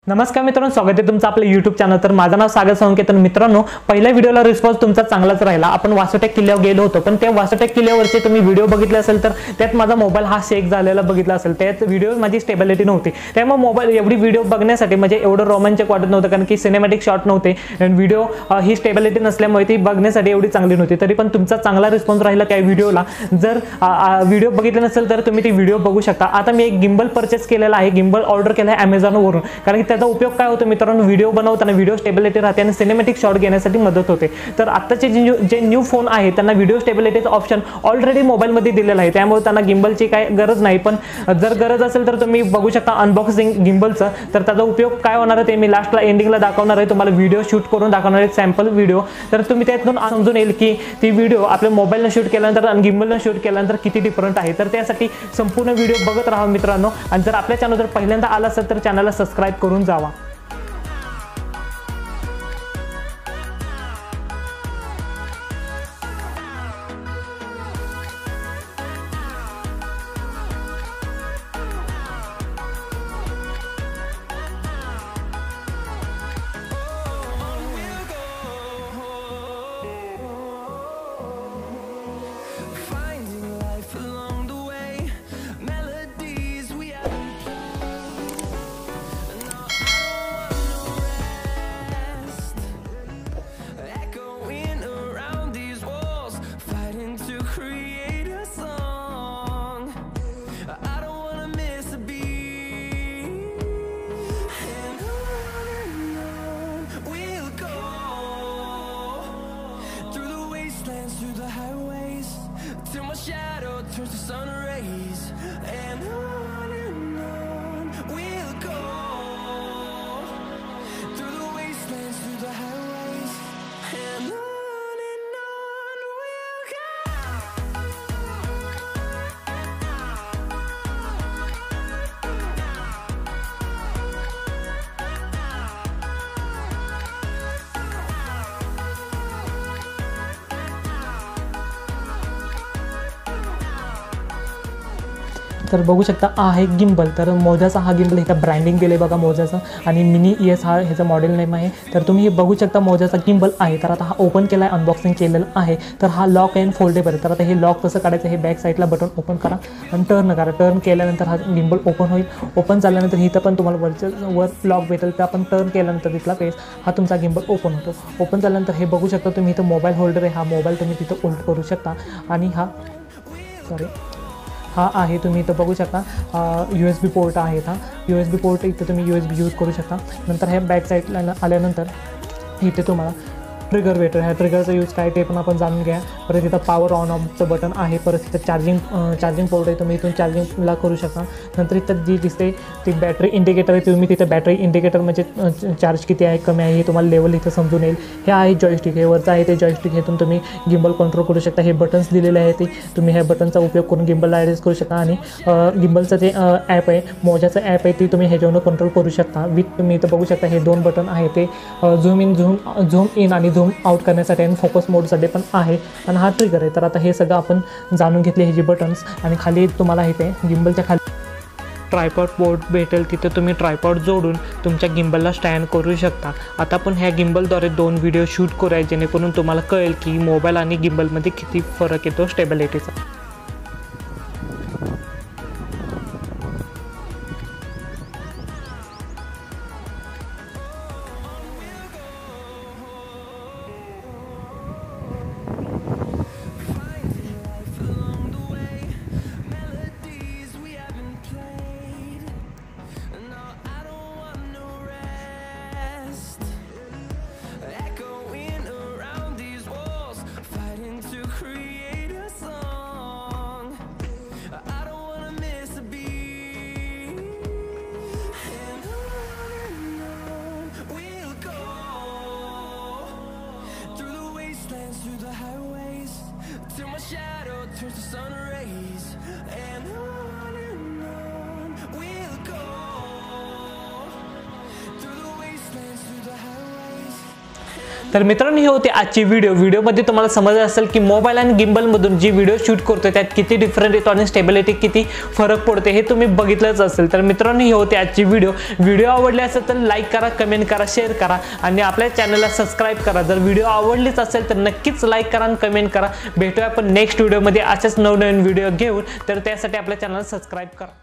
नमस्कार मित्रांनो, स्वागत आहे तुमचं आपल्या YouTube चॅनल। तर माझं नाव सागर संकेत। मित्रांनो, पहिल्या व्हिडिओला रिस्पॉन्स तुमचा चांगलाच राहिला। आपण वासोटेक किल्ल्यावर गेलो होतो, पण त्या वासोटेक किल्ल्यावरचे तुम्ही व्हिडिओ बघितले असेल तर त्यात माझा मोबाईल हा शेक झालेला बघितला असेल। त्यात व्हिडिओ माझी स्टेबिलिटी नव्हती, त्यामुळे मोबाईल एवढी व्हिडिओ बघण्यासाठी म्हणजे एवढं रोमांचक वाटत नव्हतं, कारण की सिनेमॅटिक शॉट नव्हते आणि व्हिडिओ ही स्टेबिलिटी नसल्यामुळे ती बघण्यासाठी एवढी चांगली नव्हती। तरी पण तुमचा चांगला रिस्पॉन्स राहिला त्या व्हिडिओला। जर व्हिडिओ बघितला नसेल तर तुम्ही ती व्हिडिओ बघू शकता। आता मी एक गिम्बल परचेस केलेला आहे, गिम्बल ऑर्डर केला आहे Amazon वरून, कारण की त्याचा उपयोग काय होतो मित्रांनो, व्हिडिओ बनवताना व्हिडिओ स्टेबिलिटी राहते आणि सिनेमॅटिक शॉट घेण्यासाठी मदत होते। तर आताचे जे न्यू फोन आहे त्यांना व्हिडिओ स्टेबिलिटीचा ऑप्शन ऑलरेडी मोबाईलमध्ये दिलेला आहे, त्यामुळे त्यांना गिम्बलची काय गरज नाही। पण जर गरज असेल तर तुम्ही बघू शकता अनबॉक्सिंग गिम्बलचं। तर त्याचा उपयोग काय होणार आहे ते मी लास्टला एंडिंगला दाखवणार आहे, तुम्हाला व्हिडिओ शूट करून दाखवणार आहे, सॅम्पल व्हिडिओ। तर तुम्ही त्यातून समजून येईल की ती व्हिडिओ आपल्या मोबाईलने शूट केल्यानंतर आणि गिम्बलने शूट केल्यानंतर किती डिफरंट आहे। तर त्यासाठी संपूर्ण व्हिडिओ बघत राहा मित्रांनो, आणि जर आपल्या चॅनलवर पहिल्यांदा आला असेल तर चॅनलला सबस्क्राइब करून जावा। Turns to sun rays and on we'll go through the wastelands, through the highways and on we'll go. तर बघू शकता आहे गिम्बल। तर मोजाचा हा गिम्बल हे का ब्रँडिंग केले बघा मोजाचं, आणि मिनी ES हा ह्याचं मॉडेल नेम आहे। तर तुम्ही हे बघू शकता मोजाचा गिम्बल आहे। तर आता हा ओपन केला आहे, अनबॉक्सिंग केलेलं आहे। तर हा लॉक अँड फोल्डेबल। तर आता हे लॉक कसं काढायचं, हे बॅक साईडला बटन ओपन करा आणि टर्न करा। टर्न केल्यानंतर हा गिम्बल ओपन होईल। ओपन झाल्यानंतर इथं पण तुम्हाला वर लॉक भेटेल, तर आपण टर्न केल्यानंतर तिथला पेज हा तुमचा गिम्बल ओपन होतो। ओपन झाल्यानंतर हे बघू शकता तुम्ही इथं मोबाईल होल्डर आहे, हा मोबाईल तुम्ही तिथं होल्ड करू शकता। आणि हा आहे तुम्ही इथं बघू शकता USB पोर्ट आहे। हा USB पोर्ट इथं तुम्ही USB यूज करू शकता। नंतर हे बॅक साईडला आल्यानंतर इथे तुम्हाला ट्रिगर भेटेल। ह्या ट्रिगरचा यूज काय ते पण आपण जाणून घ्या। परत इथं पॉवर ऑन ऑफचं बटन आहे। परत इथं चार्जिंग पोर्ट आहे, तुम्ही इथून चार्जिंगला करू शकता। नंतर इथं जी दिसते ती बॅटरी इंडिकेटर आहे, तुम्ही तिथं बॅटरी इंडिकेटर म्हणजे चार्ज किती आहे कमी आहे हे तुम्हाला लेवल इथं समजून येईल। हे आहे जॉयस्टिक, हे वरचं आहे ते जॉयस्टिक, हेतून तुम्ही गिम्बल कंट्रोल करू शकता। हे बटन्स दिलेले आहे ते तुम्ही ह्या बटनचा उपयोग करून गिम्बलला ॲडजस्ट करू शकता। आणि गिम्बलचं जे ॲप आहे, मोजाचं ॲप आहे, ते तुम्ही ह्याच्यावरून कंट्रोल करू शकता। तुम्ही इथं बघू शकता हे दोन बटन आहे, ते झूम इन आणि झूम आउट करण्यासाठी आणि फोकस मोडसाठी पण आहे। आणि हा ट्रिगर आहे। तर आता हे सगळं आपण जाणून घेतले, हे जे बटन्स। आणि खाली तुम्हाला इथे गिम्बलच्या खाली ट्रायपॉड पोर्ट भेटेल, तिथे तुम्ही ट्रायपॉड जोडून तुमच्या गिम्बलला स्टँड करू शकता। आता आपण ह्या गिम्बलद्वारे 2 व्हिडिओ शूट करूया, जेणेकरून तुम्हाला कळेल की मोबाईल आणि गिम्बलमध्ये किती फरक येतो स्टेबिलिटीचा। Through the highways till my shadow turns to sun rays and on we'll go through the wastelands, through the highways तर मित्रांनो ही होती आजची व्हिडिओमध्ये तुम्हाला समजलं असेल की मोबाईल आणि गिम्बल मधून जी व्हिडिओ शूट करतो त्यात किती डिफरंट येतो आणि स्टेबिलिटी किती फरक पडते हे तुम्ही बघितलंच असेल। तर मित्रांनो ही होती आजची व्हिडिओ आवडली असेल तर लाईक करा, कमेंट करा, शेअर करा आणि आपल्या चॅनलला सबस्क्राइब करा। जर व्हिडिओ आवडलीच असेल तर नक्कीच लाईक करा आणि कमेंट करा। भेटूया आपण नेक्स्ट व्हिडिओमध्ये अशाच नवनवीन व्हिडिओ घेऊन, तर त्यासाठी आपल्या चॅनलला सबस्क्राइब करा।